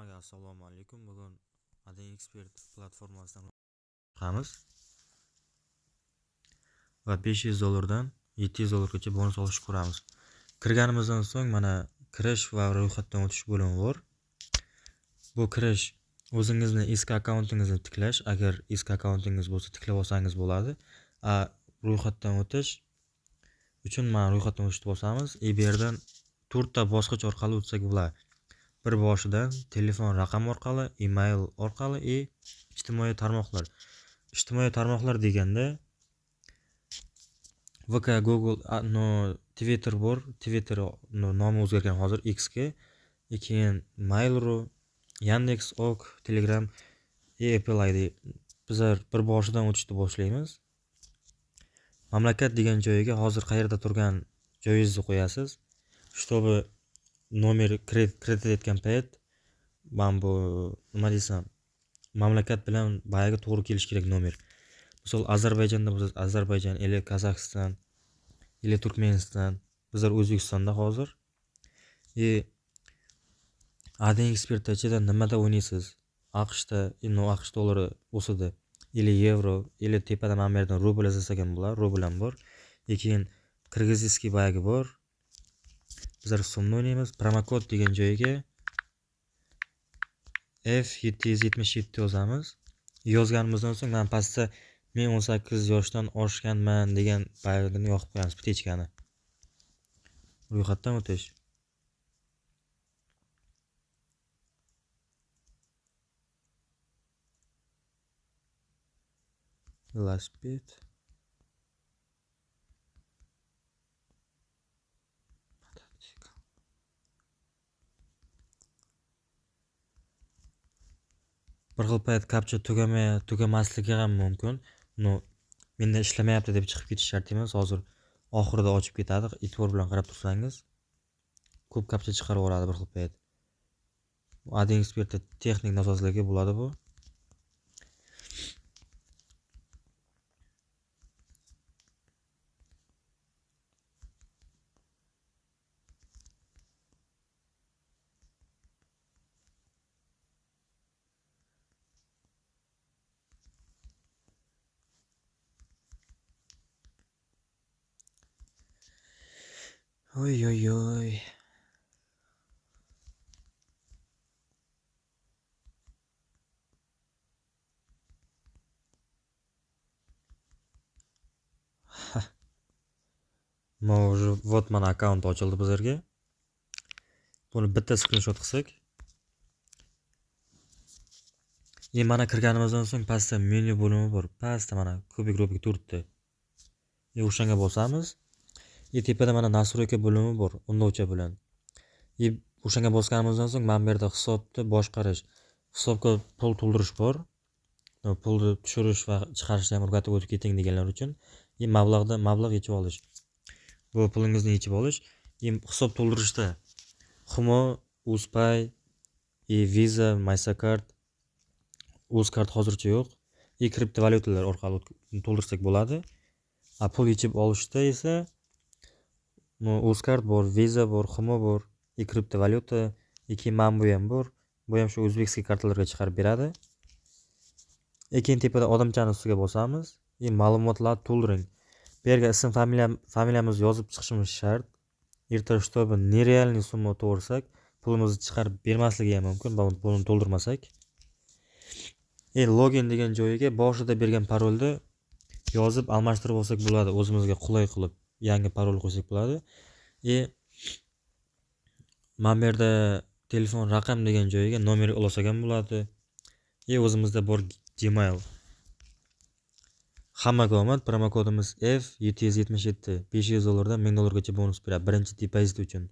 Hammaga assalomu alaykum. Bugun Adin Expert platformasidan chiqamiz va $500 dan $700 bonus olishni ko'ramiz. Kirganimizdan so'ng mana kirish va ro'yxatdan o'tish bo'limi bor. Bu kirish o'zingizni eski akkauntingizni tiklash, agar eski akkauntingiz bo'lsa tiklab olsangiz bo'ladi. Ro'yxatdan o'tish uchun mana ro'yxatdan o'tishni bosamiz. Bu yerdan 4 ta bosqich orqali o'tsak bo'ladi. Bir boshidan telefon raqam orqali, email orqali ijtimoiy tarmoqlar. Ijtimoiy tarmoqlar deganda VK, Google, Twitter bor. Twitter nomi o'zgargan hozir X ga. Keyin Mail.ru, Yandex, Ok, Telegram, Apple ID. Bizlar bir boshidan o'tishni boshlaymiz. Mamlakat degan joyiga hozir qayerda turgan joyingizni qo'yasiz. Чтобы nomer kredit etgan payt men bu nima desam, mamlakat bilan boyaga to'g'ri kelish kerak nomer. Misol Ozarbayjonda bo'lsa Ozarbayjon, ele Qozog'iston, ele Turkmeniston, bizlar O'zbekistonda hozir. Adin Expertda ichida nimada o'ynaysiz? AQShda, AQSh dollari o'sidi, ele yevro, ele tepada mana bu yerdan rubl izlagan bo'lar, rubl ham bor. Keyin Qirg'izskiy boyagi bor. Bizlar so'mni o'ynaymiz. Promokod degan joyiga F777 yozamiz. Yozganimizdan so'ng men pastda men 18 yoshdan oshganman degan bayog'ini yoqib qo'yamiz, pitechkani. Ro'yxatdan o'tish. Velosiped. Bir xil payt kapcha tugamasligi ham mumkin. Menda ishlamayapti deb chiqib ketish shart emas. Hozir oxirida ochib ketadi. E'tibor bilan qarab tursangiz, ko'p kapcha chiqarib yuboradi bir xil payt. Adin Expertda texnik nosozligi bo'ladi bu. Oy. Вот mana akkaunt ochildi bizlarga. Buni bitta screenshot qilsak. Mana kirganimizdan so'ng pastda menyu bo'limi bor. Pastda mana kubik turibdi. O'shanga bosamiz. Tepada mana nastroyka bo'limi bor, undovcha bilan. O'shanga bosganimizdan so'ng mana bu yerda hisobni boshqarish, hisobga pul to'ldirish bor. Pulni tushirish va chiqarishni ham o'rgatib o'tib keting deganlar uchun. Mablag' yechib olish. Bu pulingizni yechib olish. Hisob to'ldirishda Humo, Uzpay, Visa, Mastercard, Uzcard hozircha yo'q. Kriptovalyutalar orqali to'ldirsak bo'ladi. Pul yechib olishda esa Uzcard bor, Visa bor, Humo bor, kriptovalyuta, Mambo ham bor. Bu ham shu o'zbekskiy kartalarga chiqarib beradi. Keyin tepada odamchani ustiga bosamiz. Ma'lumotlarni to'ldiring. Bu yerga ism, familiyamizni yozib chiqishimiz shart. Ertaga чтобы nerealniy summa to'g'risak, pulimizni chiqarib bermasligi ham mumkin, buni to'ldirmasak. Login degan joyiga boshida bergan parolni yozib almashtirib olsak bo'ladi, o'zimizga qulay qilib yangi parol qo'ysak bo'ladi. Mana bu yerda telefon raqam degan joyiga nomer olsak ham bo'ladi. O'zimizda bor Gmail. Hammaga omad. Promokodimiz F777. $500 dan $1000 gacha bonus beradi birinchi depozit uchun.